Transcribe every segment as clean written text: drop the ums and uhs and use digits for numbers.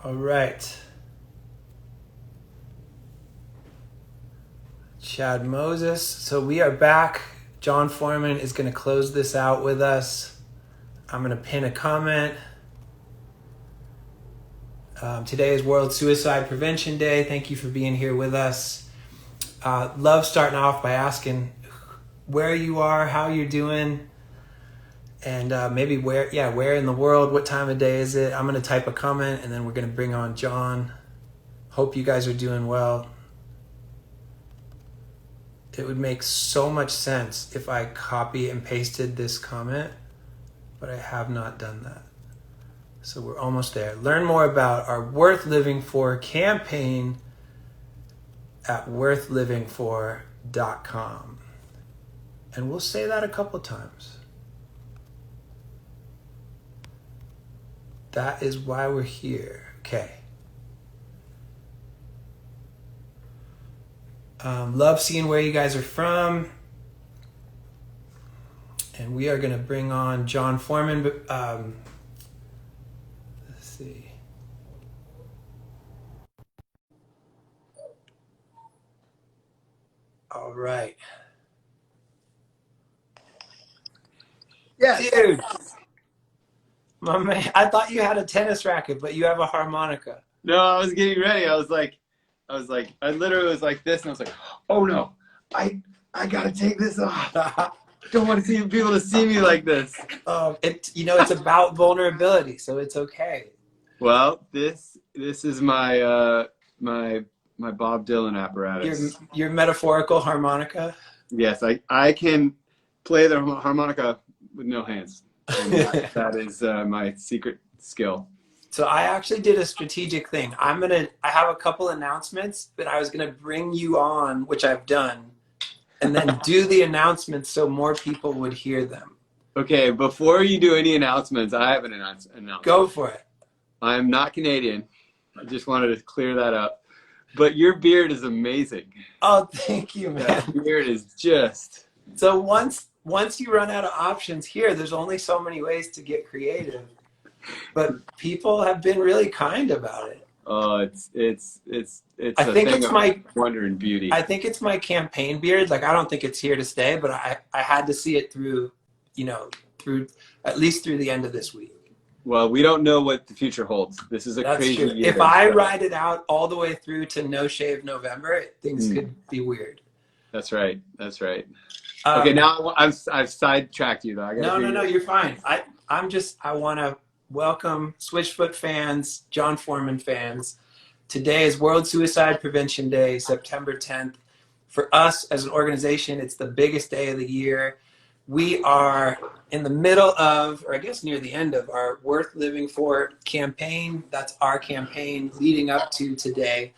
All right. Chad Moses. So we are back. Jon Foreman is going to close this out with us. I'm going to pin a comment. Today is World Suicide Prevention Day. Thank you for being here with us. Love starting off by asking where you are, how you're doing, and maybe where in the world, what time of day is it? I'm going to type a comment, and then we're going to bring on Jon. Hope you guys are doing well. It would make so much sense if I copy and pasted this comment, but I have not done that. So we're almost there. Learn more about our Worth Living For campaign at worthlivingfor.com. And we'll say that a couple times. That is why we're here. Okay. Love seeing where you guys are from. And we are going to bring on Jon Foreman. Let's see. All right. Yes. Dude. My man, I thought you had a tennis racket, but you have a harmonica. No, I was getting ready. I literally was like this, and I was like, oh no, I gotta take this off. Don't want to see people to see me like this. It's about vulnerability, so it's okay. Well, this is my my Bob Dylan apparatus. Your metaphorical harmonica. Yes, I can play the harmonica with no hands. And that is my secret skill. So I actually did a strategic thing. I have a couple announcements that I was gonna bring you on, which I've done, and then do the announcements so more people would hear them. Okay, before you do any announcements, I have an announcement. Go for it. I'm not Canadian. I just wanted to clear that up. But your beard is amazing. Oh, thank you, man. That beard is just... So once you run out of options here, there's only so many ways to get creative. But people have been really kind about it. Oh, it's I think it's my wonder and beauty. I think it's my campaign beard. Like, I don't think it's here to stay, but I had to see it through at least through the end of this week. Well, we don't know what the future holds. This is a That's crazy true. year. If I ride it out all the way through to No Shave November, things could be weird. That's right. That's right. Okay, now I've sidetracked you though. No, you're fine. I want to welcome Switchfoot fans, Jon Foreman fans. Today is World Suicide Prevention Day, September 10th. For us as an organization, it's the biggest day of the year. We are in the middle of, or I guess near the end of, our Worth Living For campaign. That's our campaign leading up to today,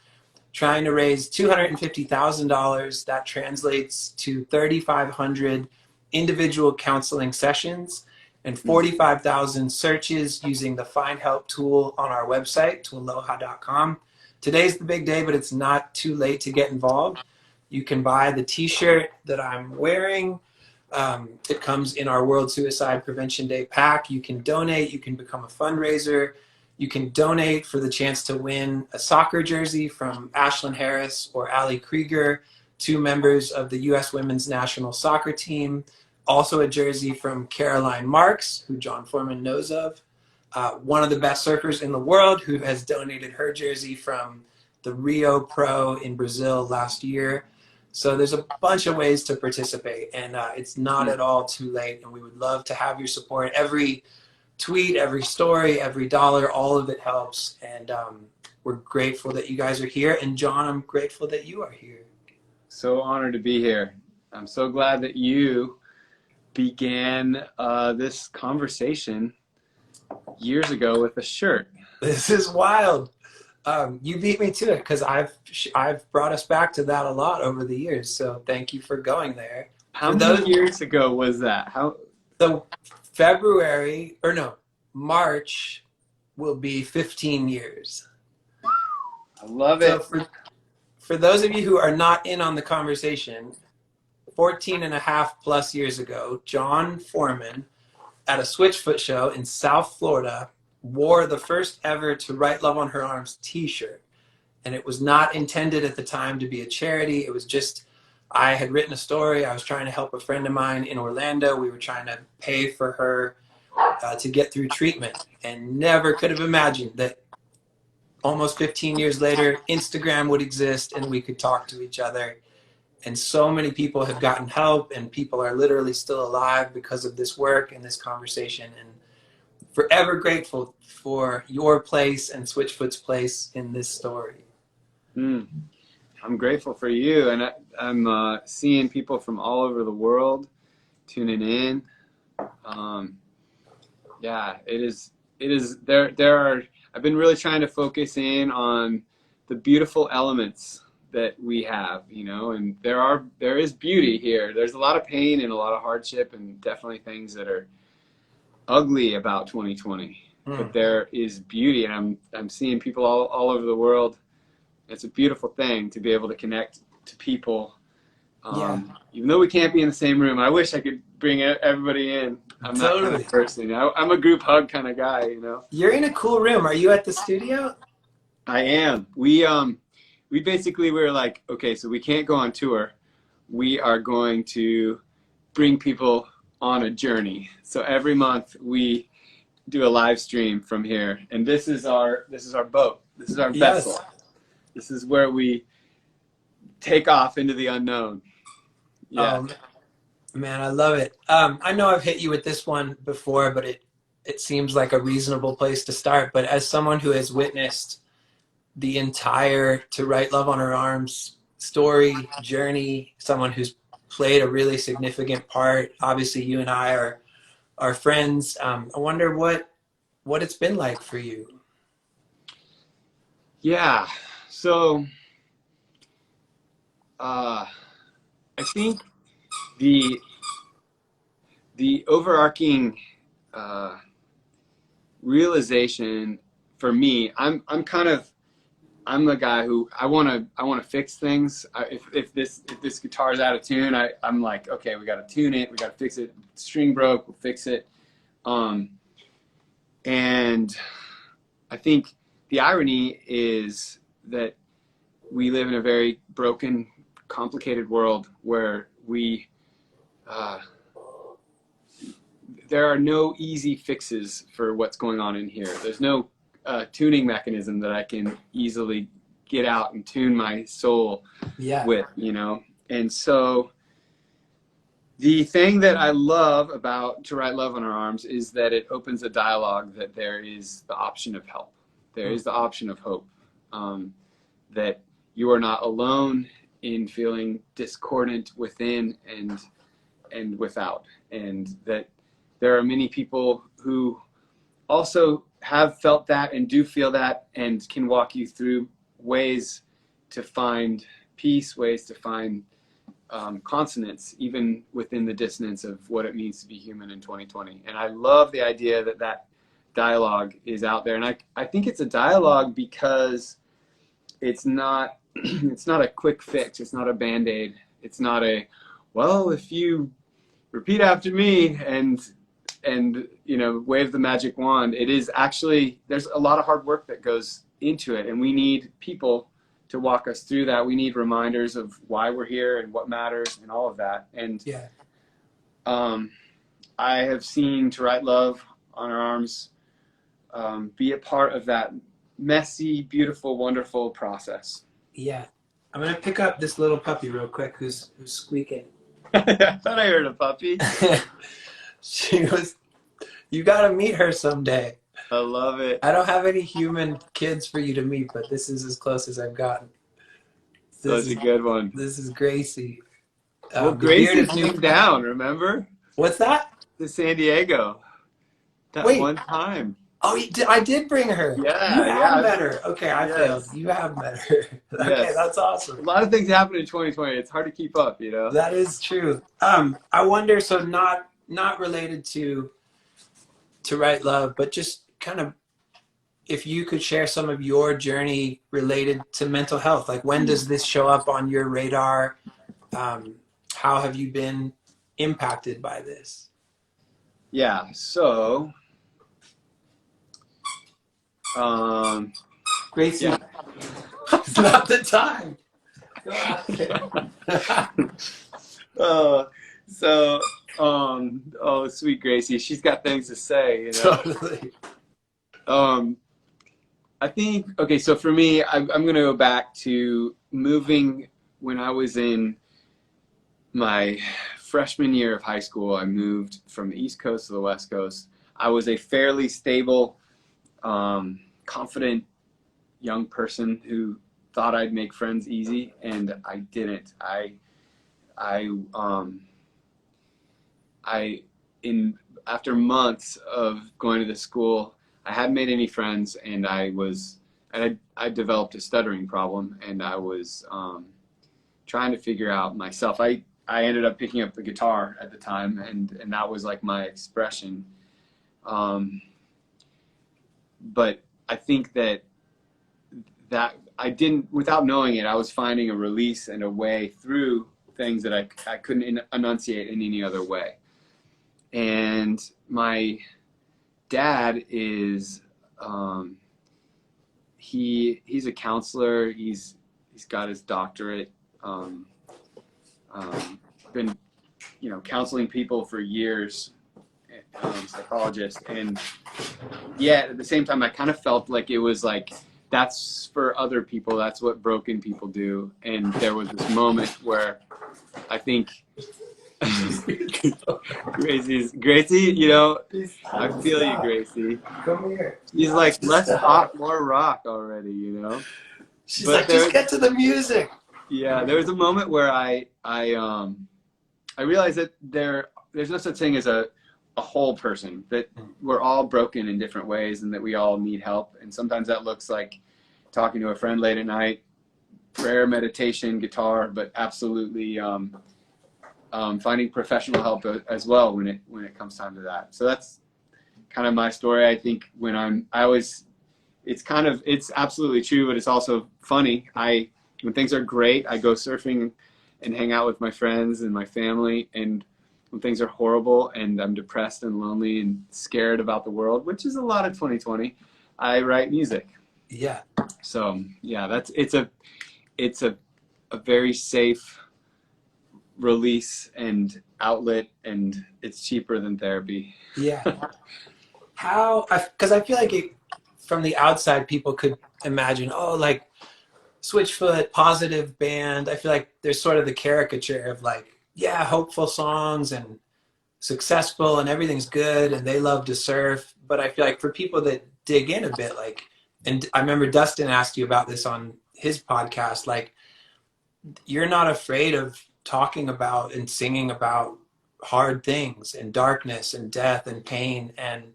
trying to raise $250,000. That translates to 3,500 individual counseling sessions and 45,000 searches using the Find Help tool on our website, TWLOHA.com. Today's the big day, but it's not too late to get involved. You can buy the t-shirt that I'm wearing. It comes in our World Suicide Prevention Day pack. You can donate. You can become a fundraiser. You can donate for the chance to win a soccer jersey from Ashlyn Harris or Ali Krieger, 2 members of the U.S. Women's National Soccer Team. Also a jersey from Caroline Marks, who Jon Foreman knows of, one of the best surfers in the world, who has donated her jersey from the Rio Pro in Brazil last year. So there's a bunch of ways to participate, and it's not at all too late, and we would love to have your support. Every tweet, every story, every dollar, all of it helps, and we're grateful that you guys are here, and Jon, I'm grateful that you are here. So honored to be here. I'm so glad that you began this conversation years ago with a shirt. This is wild. You beat me to it because I've brought us back to that a lot over the years. So thank you for going there. How many years ago was that? So March will be 15 years. I love it. So for those of you who are not in on the conversation, 14 and a half plus years ago, Jon Foreman at a Switchfoot show in South Florida wore the first ever To Write Love on Her Arms t-shirt. And it was not intended at the time to be a charity. It was just, I had written a story. I was trying to help a friend of mine in Orlando. We were trying to pay for her to get through treatment, and never could have imagined that almost 15 years later, Instagram would exist and we could talk to each other. And so many people have gotten help, and people are literally still alive because of this work and this conversation. And forever grateful for your place and Switchfoot's place in this story. I'm grateful for you, and I'm seeing people from all over the world tuning in. Yeah, it is. There are. I've been really trying to focus in on the beautiful elements that we have, and there is beauty here. There's a lot of pain and a lot of hardship, and definitely things that are ugly about 2020. But there is beauty, and I'm seeing people all over the world. It's a beautiful thing to be able to connect to people. Even though we can't be in the same room, I wish I could bring everybody in. I'm that kind of person. I'm a group hug kind of guy, You're in a cool room. Are you at the studio? I am. We basically were like, okay, so we can't go on tour. We are going to bring people on a journey. So every month we do a live stream from here, and this is our boat. This is our vessel. This is where we take off into the unknown. Yeah. Man, I love it. I know I've hit you with this one before, but it seems like a reasonable place to start. But as someone who has witnessed the entire To Write Love on Her Arms story, journey, someone who's played a really significant part, obviously you and I are friends. I wonder what it's been like for you. Yeah. So I think the overarching realization for me, I'm the guy who I want to fix things. If this guitar's out of tune, I'm like, okay, we got to tune it, we got to fix it. String broke, we'll fix it. And I think the irony is that we live in a very broken, complicated world where there are no easy fixes for what's going on in here. There's no tuning mechanism that I can easily get out and tune my soul with, And so the thing that I love about To Write Love on Our Arms is that it opens a dialogue that there is the option of help. There is the option of hope, that you are not alone in feeling discordant within and without, and that there are many people who also have felt that and do feel that and can walk you through ways to find peace, ways to find consonance, even within the dissonance of what it means to be human in 2020. And I love the idea that dialogue is out there. And I think it's a dialogue because it's not a quick fix. It's not a Band-Aid. It's not well, if you repeat after me and wave the magic wand. It is actually, there's a lot of hard work that goes into it, and we need people to walk us through that. We need reminders of why we're here and what matters and all of that. And I have seen To Write Love on Our Arms be a part of that messy, beautiful, wonderful process. Yeah. I'm going to pick up this little puppy real quick who's squeaking. I thought I heard a puppy. She was, you got to meet her someday. I love it. I don't have any human kids for you to meet, but this is as close as I've gotten. That's a good one. This is Gracie. Well, Gracie came down, remember? What's that? To San Diego. One time. Oh, I did bring her. Yeah. You have met her. Okay, I failed. You have met her. Okay, that's awesome. A lot of things happen in 2020. It's hard to keep up, That is true. I wonder, so not related to Write Love, but just kind of if you could share some of your journey related to mental health. Like, when does this show up on your radar? How have you been impacted by this? Yeah, so Gracie, Yeah. it's not the time. Go out there. So, oh, sweet Gracie, she's got things to say, you know. Totally. I think, okay, so for me, I'm going to go back to moving when I was in my freshman year of high school. I moved from the East Coast to the West Coast. I was a fairly stable, confident young person who thought I'd make friends easy, and I didn't. After months of going to the school, I hadn't made any friends, and I developed a stuttering problem, and I was trying to figure out myself. I ended up picking up the guitar at the time, and that was like my expression. But I think that I didn't, without knowing it, I was finding a release and a way through things that I couldn't enunciate in any other way. And my dad is he's a counselor. He's got his doctorate. Been counseling people for years. Psychologist, and yet at the same time I kind of felt like it was like that's for other people. That's what broken people do. And there was this moment where I think Gracie, I feel you, Gracie. Come here. She's like, let's talk more rock already, She's like, just get to the music. Yeah, there was a moment where I realized that there's no such thing as a whole person, that we're all broken in different ways and that we all need help. And sometimes that looks like talking to a friend late at night, prayer, meditation, guitar, but absolutely finding professional help as well when it comes time to that. So that's kind of my story. I think it's absolutely true, but it's also funny. When things are great, I go surfing and hang out with my friends and my family, and when things are horrible and I'm depressed and lonely and scared about the world, which is a lot of 2020, I write music. Yeah. So yeah, it's a very safe release and outlet, and it's cheaper than therapy. Yeah. Because I feel like from the outside, people could imagine, oh, like Switchfoot, positive band. I feel like there's sort of the caricature of like, yeah, hopeful songs and successful and everything's good and they love to surf. But I feel like for people that dig in a bit, like, and I remember Dustin asked you about this on his podcast, like, you're not afraid of talking about and singing about hard things and darkness and death and pain. And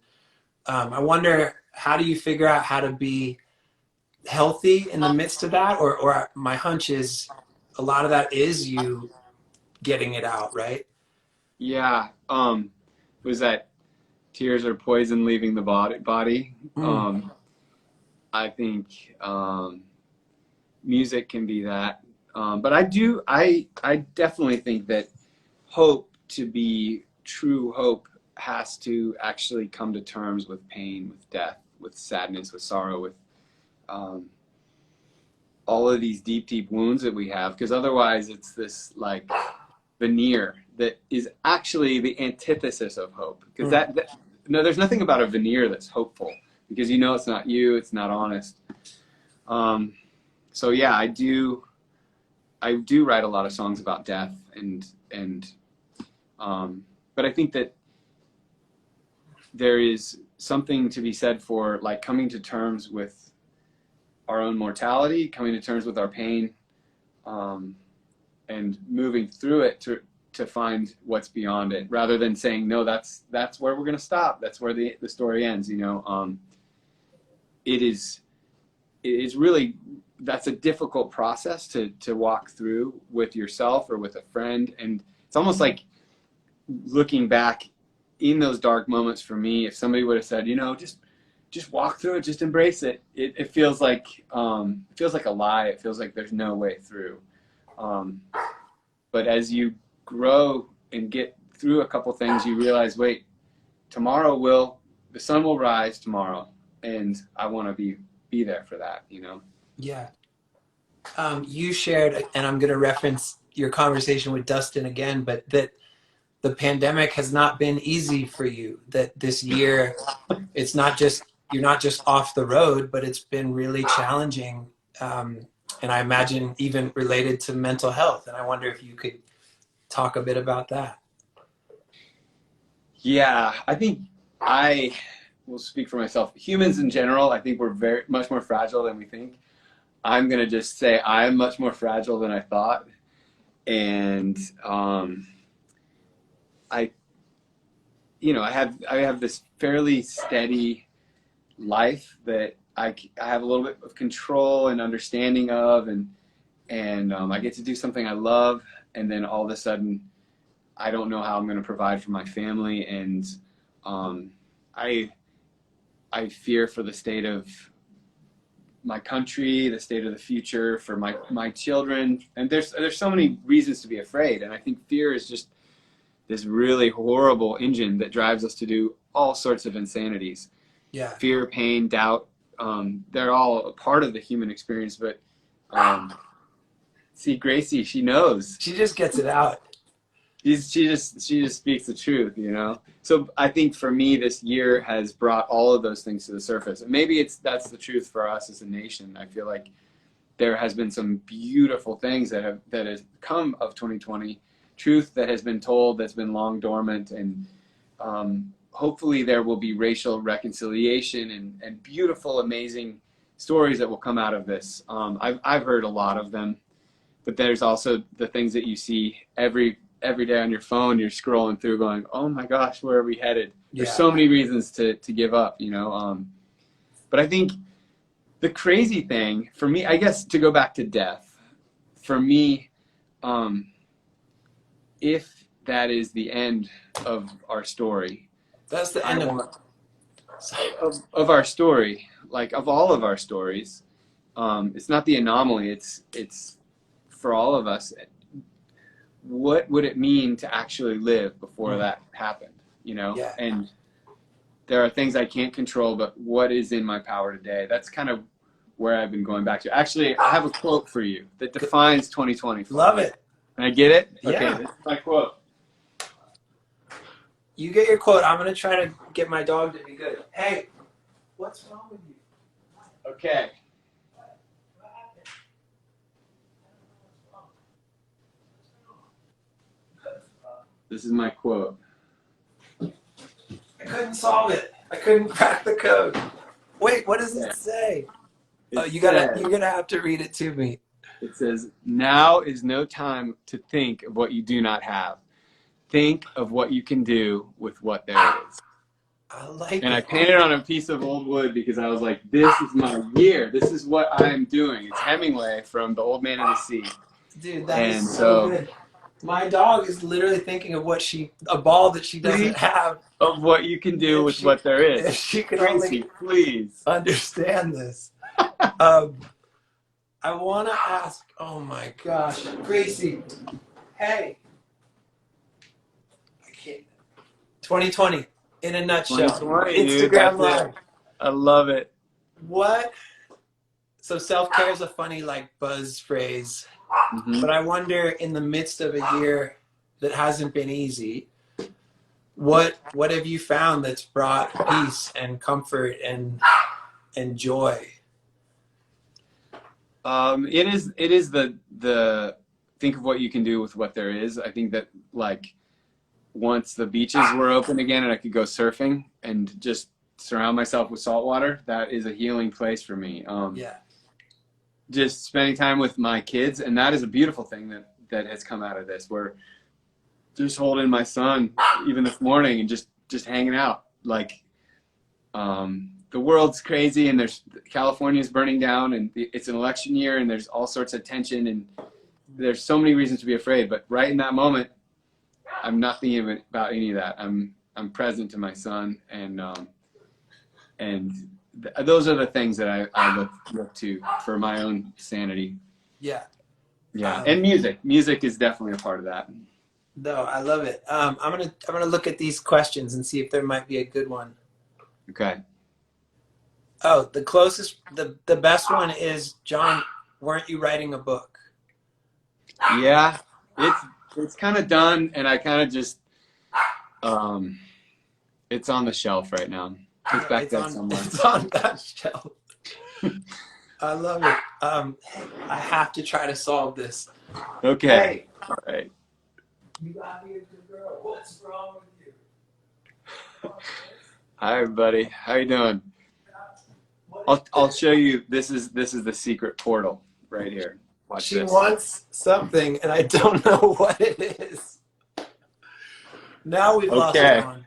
I wonder, how do you figure out how to be healthy in the midst of that? Or my hunch is a lot of that is you getting it out, right? Yeah. Was that tears are poison leaving the body? I think music can be that. But I definitely think that hope, to be true hope, has to actually come to terms with pain, with death, with sadness, with sorrow, with all of these deep, deep wounds that we have. Because otherwise it's this like veneer that is actually the antithesis of hope. Because no, there's nothing about a veneer that's hopeful, because it's not you, it's not honest. So yeah, I do write a lot of songs about death, but I think that there is something to be said for like coming to terms with our own mortality, coming to terms with our pain, and moving through it to find what's beyond it, rather than saying, no, that's where we're going to stop. That's where the story ends. It is really, that's a difficult process to walk through with yourself or with a friend. And it's almost like looking back in those dark moments for me, if somebody would have said, just walk through it, just embrace it. It feels like a lie. It feels like there's no way through. But as you grow and get through a couple things, you realize, wait, the sun will rise tomorrow, and I want to be there for that, you know? Yeah. You shared, and I'm going to reference your conversation with Dustin again, but that the pandemic has not been easy for you, that this year it's not just, you're not just off the road, but it's been really challenging. And I imagine even related to mental health. And I wonder if you could talk a bit about that. Yeah, I think I will speak for myself. Humans in general, I think we're very much more fragile than we think. I'm going to just say I'm much more fragile than I thought. And I have this fairly steady life that I have a little bit of control and understanding of, and I get to do something I love, and then all of a sudden I don't know how I'm going to provide for my family, and I fear for the state of my country, the state of the future for my children, and there's so many reasons to be afraid, and I think fear is just this really horrible engine that drives us to do all sorts of insanities. Yeah. Fear, pain, doubt, they're all a part of the human experience, but see, Gracie, she knows. She just gets it out. She just speaks the truth, you know? So I think for me, this year has brought all of those things to the surface. And maybe that's the truth for us as a nation. I feel like there has been some beautiful things that has come of 2020, truth that has been told that's been long dormant, and hopefully there will be racial reconciliation and beautiful, amazing stories that will come out of this. I've heard a lot of them, but there's also the things that you see every day on your phone. You're scrolling through going, oh my gosh, where are we headed? There's so many reasons to give up, you know? But I think the crazy thing for me, I guess, to go back to death, for me, if that is the end of our story, that's the end of our story, like of all of our stories. It's not the anomaly, it's for all of us. What would it mean to actually live before that happened, you know? Yeah. And there are things I can't control, but what is in my power today? That's kind of where I've been going back to. Actually, I have a quote for you that defines 2020. Love it. Can I get it? Yeah. Okay, this is my quote. You get your quote. I'm going to try to get my dog to be good. Hey, what's wrong with you? Okay. This is my quote. I couldn't solve it. I couldn't crack the code. Wait, what does it say? You're gonna have to read it to me. It says, "Now is no time to think of what you do not have. Think of what you can do with what there is." I like it. And I painted on a piece of old wood because I was like, this is my year. This is what I'm doing. It's Hemingway from The Old Man and the Sea. Dude, that is so good. My dog is literally thinking of a ball that she doesn't have. Of what you can do with what there is. If she could Tracy, only please understand this. I want to ask, oh my gosh, Gracie, hey. I can't. 2020, in a nutshell. 2020, Instagram Live. I love it. What? So self-care is a funny buzz phrase. Mm-hmm. But I wonder, in the midst of a year that hasn't been easy, what have you found that's brought peace and comfort and joy? It is the think of what you can do with what there is. I think that once the beaches were open again and I could go surfing and just surround myself with salt water, that is a healing place for me. Yeah. Just spending time with my kids, and that is a beautiful thing that has come out of this. We're just holding my son even this morning and just hanging out. The world's crazy, and California's burning down, and it's an election year, and there's all sorts of tension, and there's so many reasons to be afraid. But right in that moment, I'm not thinking about any of that. I'm present to my son, and those are the things that I look to for my own sanity. Yeah. Yeah, and music is definitely a part of that. No, I love it. I'm gonna look at these questions and see if there might be a good one. Okay. Oh, the closest, the best one is, John, weren't you writing a book? Yeah, it's kind of done, and I kind of just um, it's on the shelf right now. It's back there somewhere. It's on that shelf. I love it. I have to try to solve this. Okay. Hey, All right. you gotta be a good girl. What's wrong with you? Hi, everybody. How you doing? I'll show you. This is the secret portal right here. Watch She this. wants something, and I don't know what it is. Now we've lost John.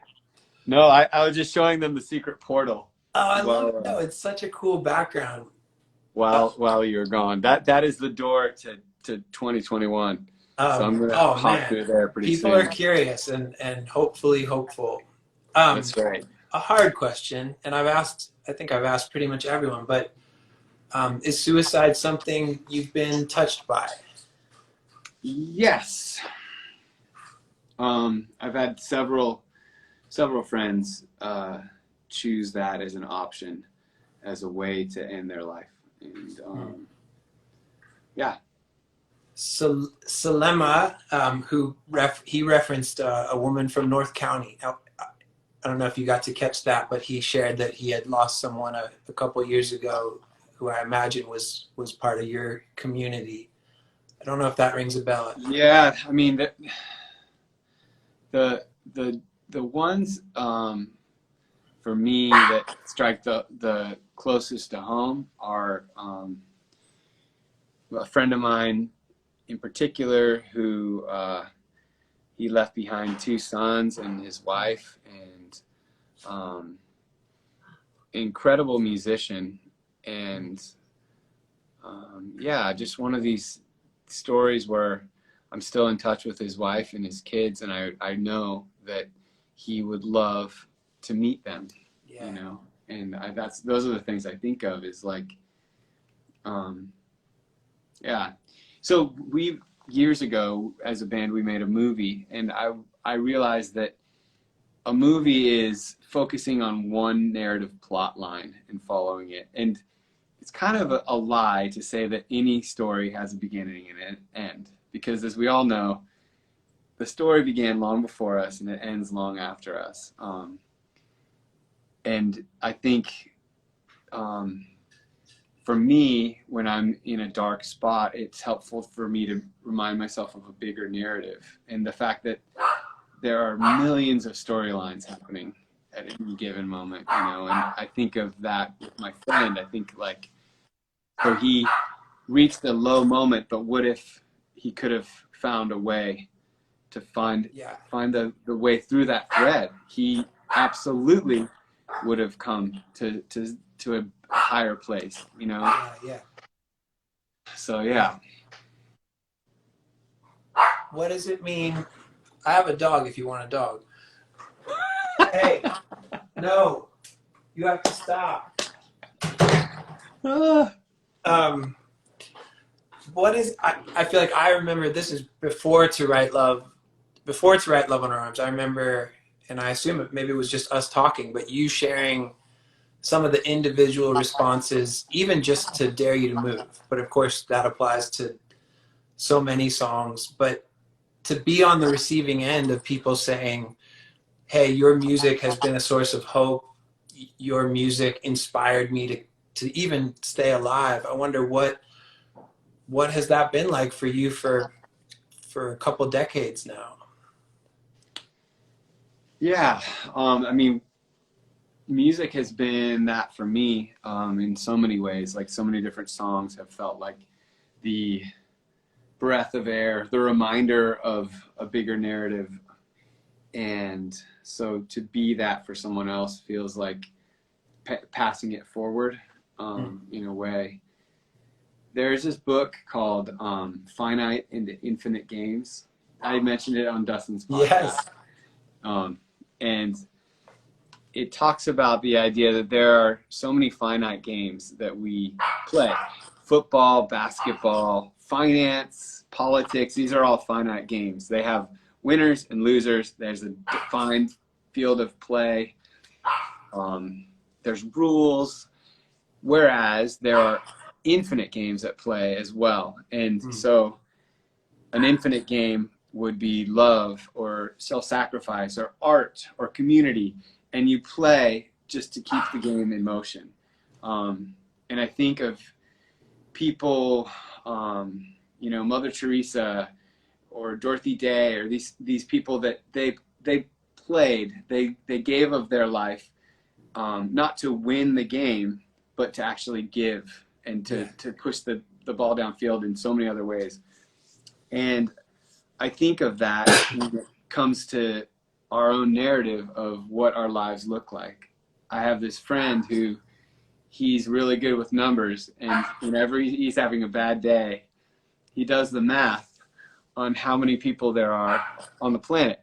No, I was just showing them the secret portal. Oh, I love it. No, it's such a cool background. While you were gone, that is the door to 2021. So I'm gonna hop through there pretty soon. People are curious and hopefully hopeful. That's right. A hard question, and I think I've asked pretty much everyone, but is suicide something you've been touched by? Yes. I've had several friends choose that as an option, as a way to end their life, and yeah. Salema, he referenced a woman from North County. Now, I don't know if you got to catch that, but he shared that he had lost someone a couple of years ago, who I imagine was part of your community. I don't know if that rings a bell. Yeah, I mean the ones for me that strike the closest to home are a friend of mine in particular who he left behind 2 sons and his wife, and incredible musician, and yeah, just one of these stories where I'm still in touch with his wife and his kids, and I know that he would love to meet them. Yeah. You know, and those are the things I think of, is like, yeah. So years ago as a band, we made a movie, and I realized that a movie is focusing on one narrative plot line and following it. And it's kind of a lie to say that any story has a beginning and an end, because as we all know, the story began long before us and it ends long after us. And I think for me, when I'm in a dark spot, it's helpful for me to remind myself of a bigger narrative, and the fact that there are millions of storylines happening at any given moment, you know. And I think of that with my friend. I think, like, so he reached a low moment, but what if he could have found a way to find the way through that thread? He absolutely would have come to a higher place, you know? Yeah. So, yeah. What does it mean? I have a dog if you want a dog. Hey, no, you have to stop. What is, I feel like I remember, this is before To Write Love on Our Arms. I remember, and I assume maybe it was just us talking, but you sharing some of the individual responses, even just to Dare You to Move. But of course that applies to so many songs. But to be on the receiving end of people saying, hey, your music has been a source of hope. Your music inspired me to even stay alive. I wonder what has that been like for you for a couple decades now? Yeah, I mean, music has been that for me in so many ways. Like, so many different songs have felt like the breath of air, the reminder of a bigger narrative. And so to be that for someone else feels like passing it forward in a way. There's this book called Finite and Infinite Games. I mentioned it on Dustin's podcast. Yes. And it talks about the idea that there are so many finite games that we play. Football, basketball, finance, politics, these are all finite games. They have winners and losers. There's a defined field of play. There's rules. Whereas there are infinite games at play as well. And so an infinite game would be love or self-sacrifice or art or community, and you play just to keep the game in motion. And I think of people, you know, Mother Teresa or Dorothy Day, or these people that they played, they gave of their life, not to win the game, but to actually give and to push the ball downfield in so many other ways. And I think of that when it comes to our own narrative of what our lives look like. I have this friend who, he's really good with numbers, and whenever he's having a bad day, he does the math on how many people there are on the planet.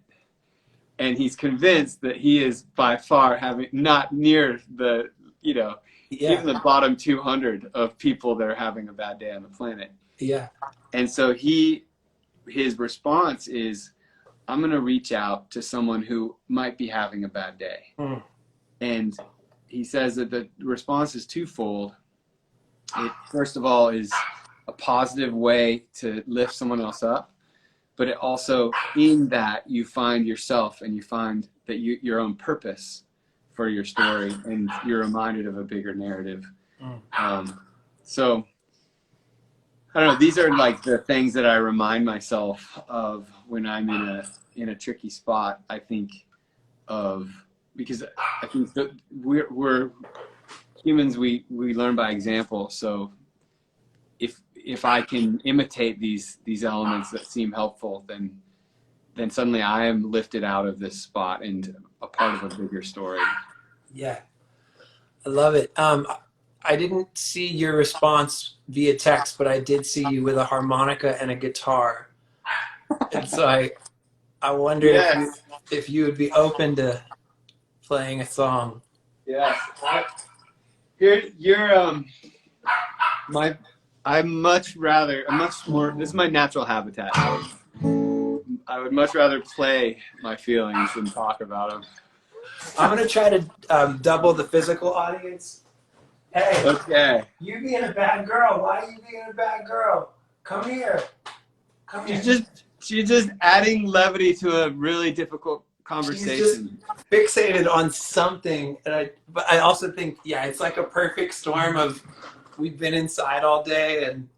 And he's convinced that he is by far having not near the, you know, even the bottom 200 of people that are having a bad day on the planet. Yeah. And so his response is, I'm going to reach out to someone who might be having a bad day. And he says that the response is twofold. It, first of all, is a positive way to lift someone else up, but it also, in that, you find yourself and you find that your own purpose for your story, and you're reminded of a bigger narrative. So I don't know, these are like the things that I remind myself of when I'm in a tricky spot. I think of, because I think that we're humans, we learn by example. So if I can imitate these elements that seem helpful, then suddenly I am lifted out of this spot and a part of a bigger story. Yeah, I love it. I didn't see your response via text, but I did see you with a harmonica and a guitar. And so I wonder if you would be open to playing a song. Yes. I'm much more, this is my natural habitat. I would much rather play my feelings than talk about them. I'm going to try to double the physical audience. Hey, okay. You being a bad girl. Why are you being a bad girl? Come here. Come here. She's just adding levity to a really difficult conversation. She's just fixated on something. But I also think, it's like a perfect storm of, we've been inside all day, and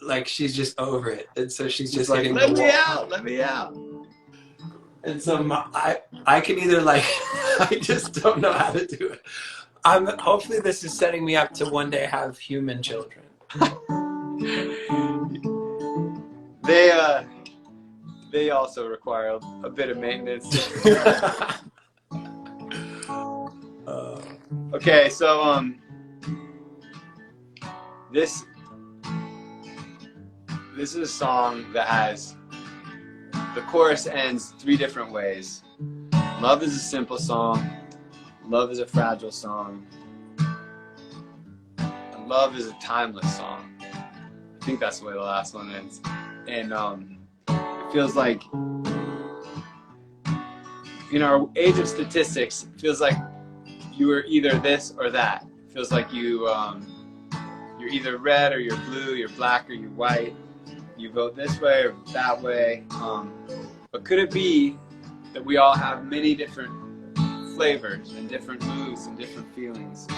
like she's just over it. And so she's just like, hitting let the me wall. out, let me out. And so I can either like, I just don't know how to do it. Hopefully this is setting me up to one day have human children. They also require a bit of maintenance. Okay, so this is a song that has, the chorus ends 3 different ways. Love is a simple song. Love is a fragile song. And love is a timeless song. I think that's the way the last one ends. And it feels like, in our age of statistics, it feels like you are either this or that. It feels like you're either red or you're blue, you're black or you're white. You vote this way or that way. But could it be that we all have many different flavors and different moods and different feelings?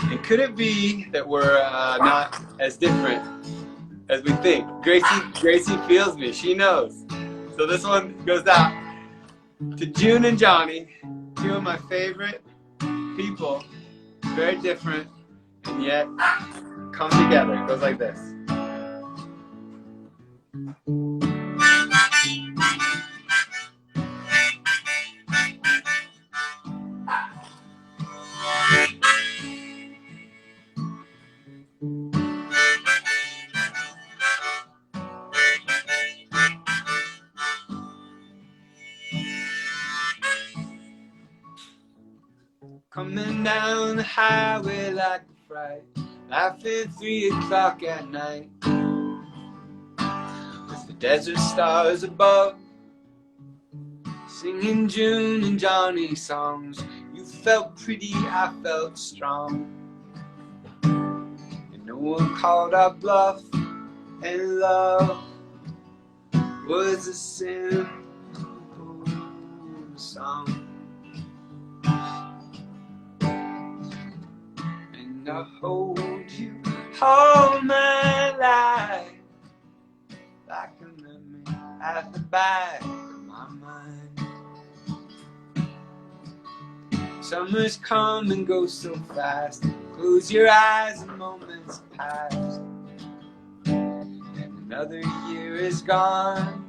And could it be that we're not as different as we think? Gracie feels me. She knows. So this one goes out to June and Johnny, 2 of my favorite people, very different, and yet come together. It goes like this. Coming down the highway like a fright, laughing 3 o'clock at night, with the desert stars above, singing June and Johnny songs. You felt pretty, I felt strong. one called our bluff, and love was a simple song. And I hold you all my life, like a memory at the back of my mind. Summers come and go so fast. Close your eyes and moments pass, and another year is gone.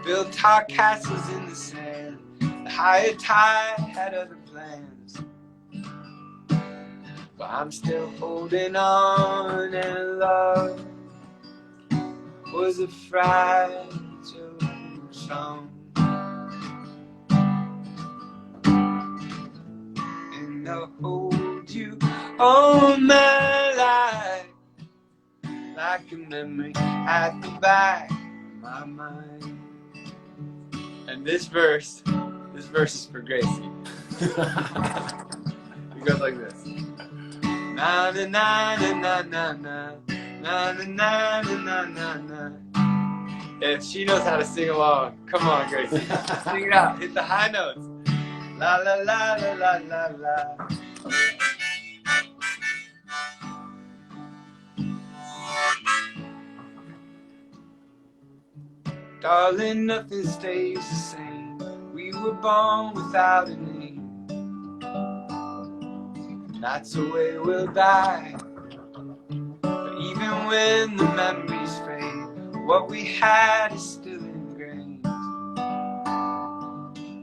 Built our castles in the sand. The higher tide had other plans, but I'm still holding on, and love was a fragile song. And I'll hold you all my life, like a memory at the back of my mind. And this verse is for Gracie. It goes like this. Na na na na na na na na na na na na. If she knows how to sing along, come on, Gracie, sing it out. Hit the high notes. La la la la la la la. Darling, nothing stays the same. We were born without a name, and that's the way we'll die. But even when the memories fade, what we had is still ingrained.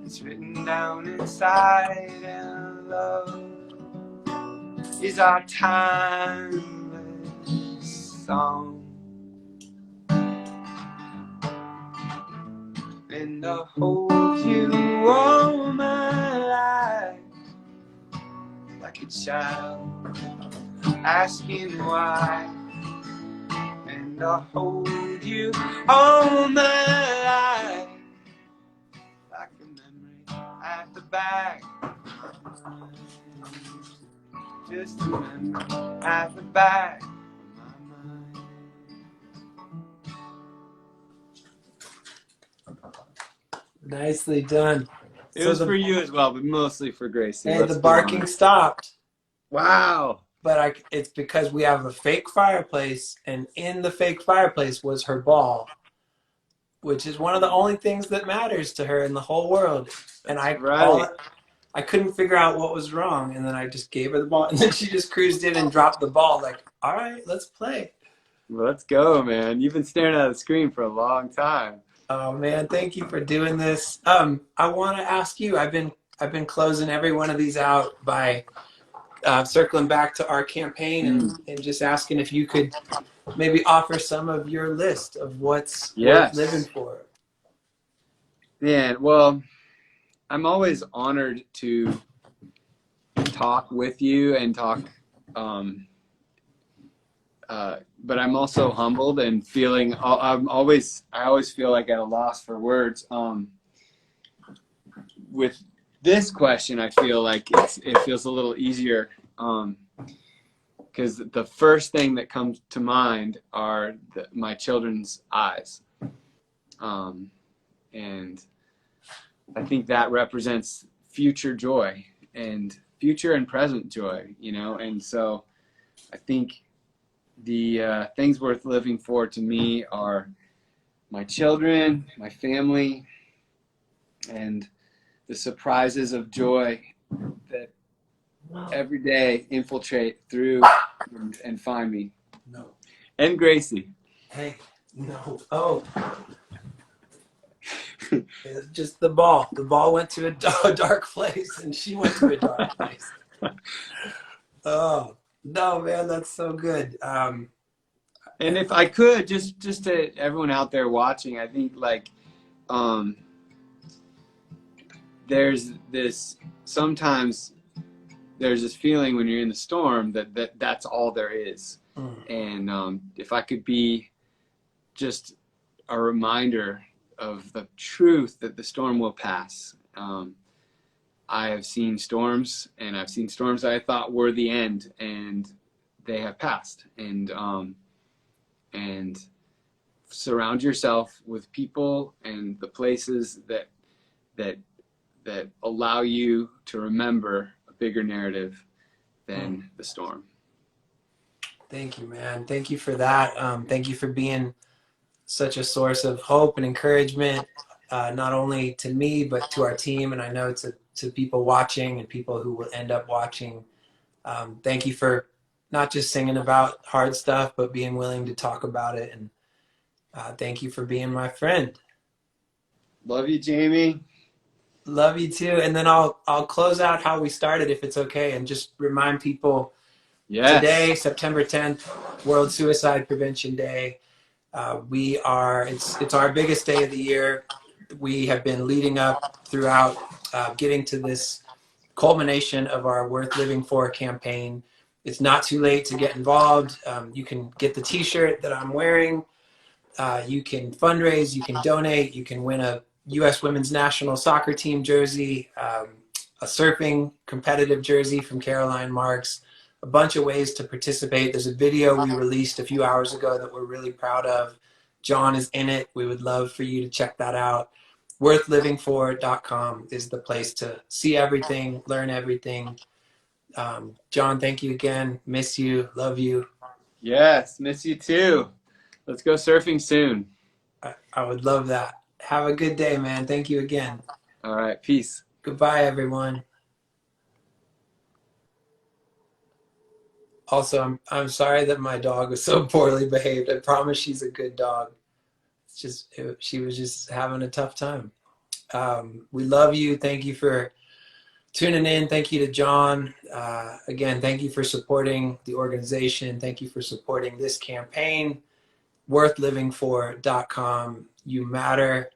It's written down inside, and love is our timeless song. And I'll hold you all my life, like a child asking why. And I'll hold you all my life, like a memory at the back of my mind. Just a memory at the back of my mind. Nicely done. It was for you as well, but mostly for Gracie. Hey, the barking stopped. Wow. But it's because we have a fake fireplace, and in the fake fireplace was her ball, which is one of the only things that matters to her in the whole world. And I couldn't figure out what was wrong, and then I just gave her the ball, and then she just cruised in and dropped the ball. Like, all right, let's play. Let's go, man. You've been staring at the screen for a long time. Oh man, thank you for doing this. I want to ask you. I've been closing every one of these out by circling back to our campaign and just asking if you could maybe offer some of your list of what's worth living for. Man, well, I'm always honored to talk with you and talk, but I'm also humbled and feeling. I always feel like at a loss for words. With this question, I feel like it feels a little easier, because the first thing that comes to mind are my children's eyes, and I think that represents future joy and future and present joy, you know. And so I think the things worth living for to me are my children, my family, and the surprises of joy that every day infiltrate through and find me. No. And Gracie. Hey, no. Oh. It's just the ball. The ball went to a dark place, and she went to a dark place. Oh, no, man, that's so good. And if I could, just to everyone out there watching, I think like sometimes there's this feeling when you're in the storm that's all there is. And if I could be just a reminder of the truth that the storm will pass. I have seen storms, and I've seen storms that I thought were the end, and they have passed. And surround yourself with people and the places that allow you to remember a bigger narrative than the storm. Thank you, man. Thank you for that. Thank you for being such a source of hope and encouragement, not only to me, but to our team. And I know to people watching and people who will end up watching. Thank you for not just singing about hard stuff, but being willing to talk about it. And thank you for being my friend. Love you, Jamie. Love you too. And then I'll close out how we started, if it's okay, and just remind people, today, September 10th, World Suicide Prevention Day. It's our biggest day of the year. We have been leading up throughout, getting to this culmination of our Worth Living For campaign. It's not too late to get involved. You can get the t-shirt that I'm wearing. You can fundraise, you can donate, you can win a U.S. Women's National Soccer Team jersey, a surfing competitive jersey from Caroline Marks, a bunch of ways to participate. There's a video we released a few hours ago that we're really proud of. Jon is in it. We would love for you to check that out. Worthlivingfor.com is the place to see everything, learn everything. Jon, thank you again. Miss you. Love you. Yes, miss you too. Let's go surfing soon. I would love that. Have a good day, man. Thank you again. All right, peace. Goodbye, everyone. Also, I'm sorry that my dog was so poorly behaved. I promise she's a good dog. She was just having a tough time. We love you. Thank you for tuning in. Thank you to Jon. Again, thank you for supporting the organization. Thank you for supporting this campaign. Worthlivingfor.com. You matter.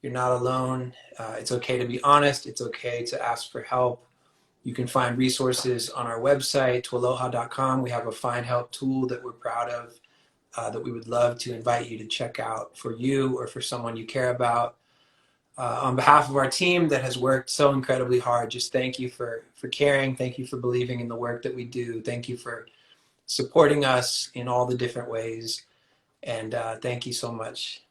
You're not alone. It's okay to be honest. It's okay to ask for help. You can find resources on our website, TWLOHA.com. We have a Find Help tool that we're proud of, that we would love to invite you to check out for you or for someone you care about. On behalf of our team that has worked so incredibly hard, just thank you for caring. Thank you for believing in the work that we do. Thank you for supporting us in all the different ways. And thank you so much.